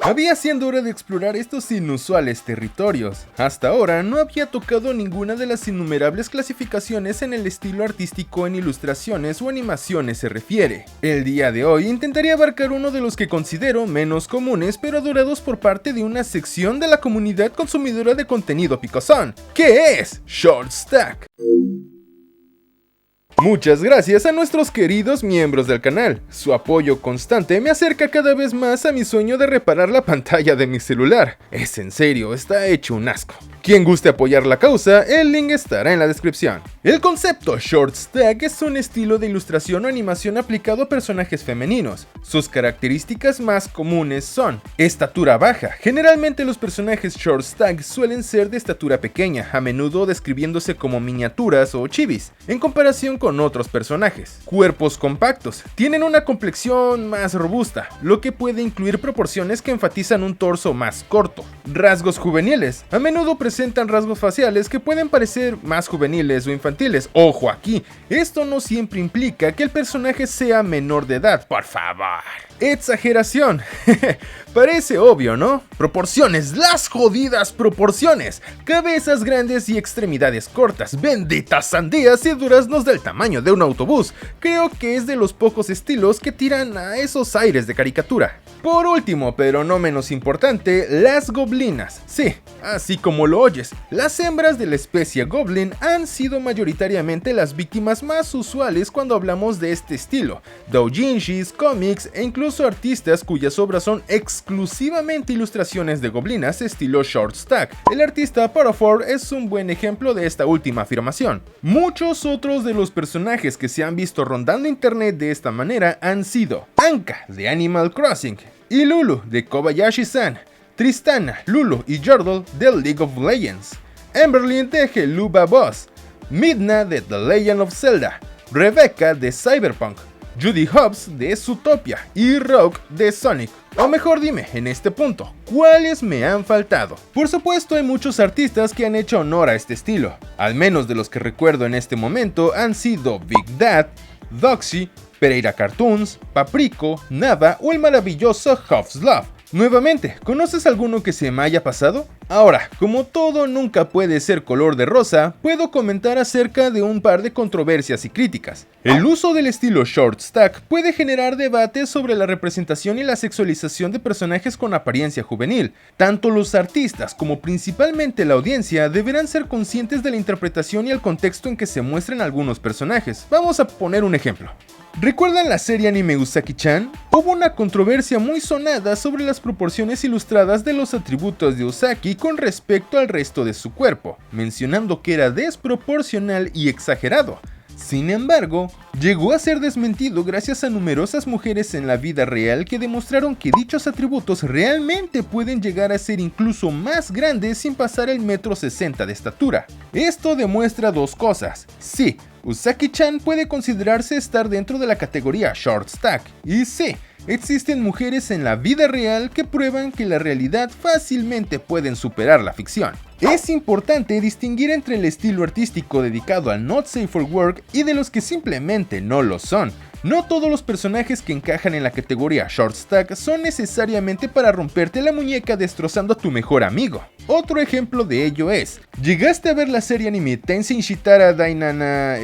Había siendo hora de explorar estos inusuales territorios. Hasta ahora no había tocado ninguna de las innumerables clasificaciones en el estilo artístico en ilustraciones o animaciones se refiere. El día de hoy intentaré abarcar uno de los que considero menos comunes pero adorados por parte de una sección de la comunidad consumidora de contenido picosón, que es Short Stack. Muchas gracias a nuestros queridos miembros del canal. Su apoyo constante me acerca cada vez más a mi sueño de reparar la pantalla de mi celular. Es en serio, está hecho un asco. Quien guste apoyar la causa, el link estará en la descripción. El concepto Short Stack es un estilo de ilustración o animación aplicado a personajes femeninos. Sus características más comunes son estatura baja. Generalmente los personajes Short Stack suelen ser de estatura pequeña, a menudo describiéndose como miniaturas o chibis, en comparación con otros personajes. Cuerpos compactos. Tienen una complexión más robusta, lo que puede incluir proporciones que enfatizan un torso más corto. Rasgos juveniles. A menudo presentan rasgos faciales que pueden parecer más juveniles o infantiles. Ojo aquí, esto no siempre implica que el personaje sea menor de edad, por favor. Exageración. Parece obvio, ¿no? Proporciones, las jodidas proporciones. Cabezas grandes y extremidades cortas. Benditas sandías y duraznos del tamaño de un autobús. Creo que es de los pocos estilos que tiran a esos aires de caricatura. Por último, pero no menos importante, las goblinas. Sí, así como lo oyes, las hembras de la especie goblin han sido mayoritariamente las víctimas más usuales cuando hablamos de este estilo. Doujinshis, cómics e incluso artistas cuyas obras son exclusivamente ilustraciones de goblinas estilo Short Stack. El artista Parafor es un buen ejemplo de esta última afirmación. Muchos otros de los personajes que se han visto rondando internet de esta manera han sido Anka de Animal Crossing y Lulu de Kobayashi-san, Tristana, Lulu y Yordle de League of Legends, Emberlyn de Helluva Boss, Midna de The Legend of Zelda, Rebecca de Cyberpunk, Judy Hobbs de Zootopia y Rogue de Sonic. O mejor dime, en este punto, ¿cuáles me han faltado? Por supuesto hay muchos artistas que han hecho honor a este estilo. Al menos de los que recuerdo en este momento han sido Big Dad, Doxy, Pereira Cartoons, Papriko, Nava o el maravilloso Hobbs Love. Nuevamente, ¿conoces alguno que se me haya pasado? Ahora, como todo nunca puede ser color de rosa, puedo comentar acerca de un par de controversias y críticas. El uso del estilo Short Stack puede generar debates sobre la representación y la sexualización de personajes con apariencia juvenil. Tanto los artistas como principalmente la audiencia deberán ser conscientes de la interpretación y el contexto en que se muestran algunos personajes. Vamos a poner un ejemplo. ¿Recuerdan la serie anime Usagi-chan? Hubo una controversia muy sonada sobre las proporciones ilustradas de los atributos de Usagi con respecto al resto de su cuerpo, mencionando que era desproporcional y exagerado. Sin embargo, llegó a ser desmentido gracias a numerosas mujeres en la vida real que demostraron que dichos atributos realmente pueden llegar a ser incluso más grandes sin pasar el 1,60 m de estatura. Esto demuestra dos cosas. Sí, Usagi-chan puede considerarse estar dentro de la categoría Short Stack, y sí, existen mujeres en la vida real que prueban que la realidad fácilmente pueden superar la ficción. Es importante distinguir entre el estilo artístico dedicado al Not Safe for Work y de los que simplemente no lo son. No todos los personajes que encajan en la categoría Short Stack son necesariamente para romperte la muñeca destrozando a tu mejor amigo. Otro ejemplo de ello es, ¿llegaste a ver la serie anime Tenshin Shitara Dainana?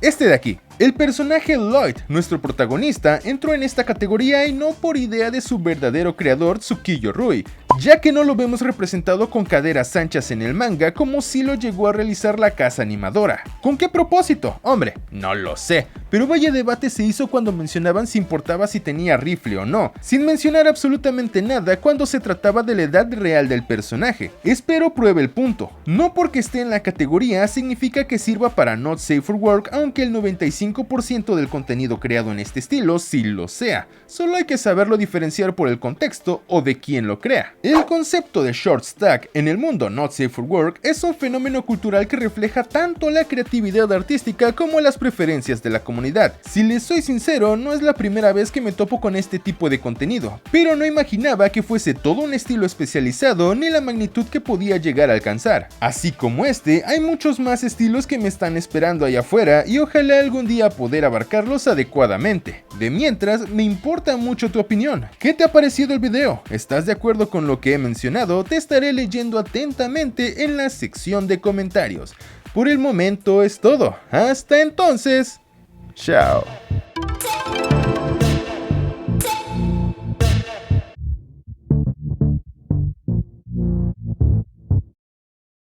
Este de aquí. El personaje Lloyd, nuestro protagonista, entró en esta categoría y no por idea de su verdadero creador Tsukiyo Rui, ya que no lo vemos representado con caderas anchas en el manga como si lo llegó a realizar la casa animadora. ¿Con qué propósito? Hombre, no lo sé, pero vaya debate se hizo cuando mencionaban si importaba si tenía rifle o no, sin mencionar absolutamente nada cuando se trataba de la edad real del personaje. Espero pruebe el punto. No porque esté en la categoría significa que sirva para Not Safe for Work, aunque el 95% del contenido creado en este estilo sí lo sea. Solo hay que saberlo diferenciar por el contexto o de quién lo crea. El concepto de short stack en el mundo Not Safe for Work es un fenómeno cultural que refleja tanto la creatividad artística como las preferencias de la comunidad. Si les soy sincero, no es la primera vez que me topo con este tipo de contenido, pero no imaginaba que fuese todo un estilo especializado ni la magnitud que podía llegar a alcanzar. Así como este, hay muchos más estilos que me están esperando allá afuera y ojalá algún día poder abarcarlos adecuadamente. De mientras, me importa mucho tu opinión. ¿Qué te ha parecido el video? ¿Estás de acuerdo con lo que he mencionado? Te estaré leyendo atentamente en la sección de comentarios. Por el momento es todo. Hasta entonces. Chao.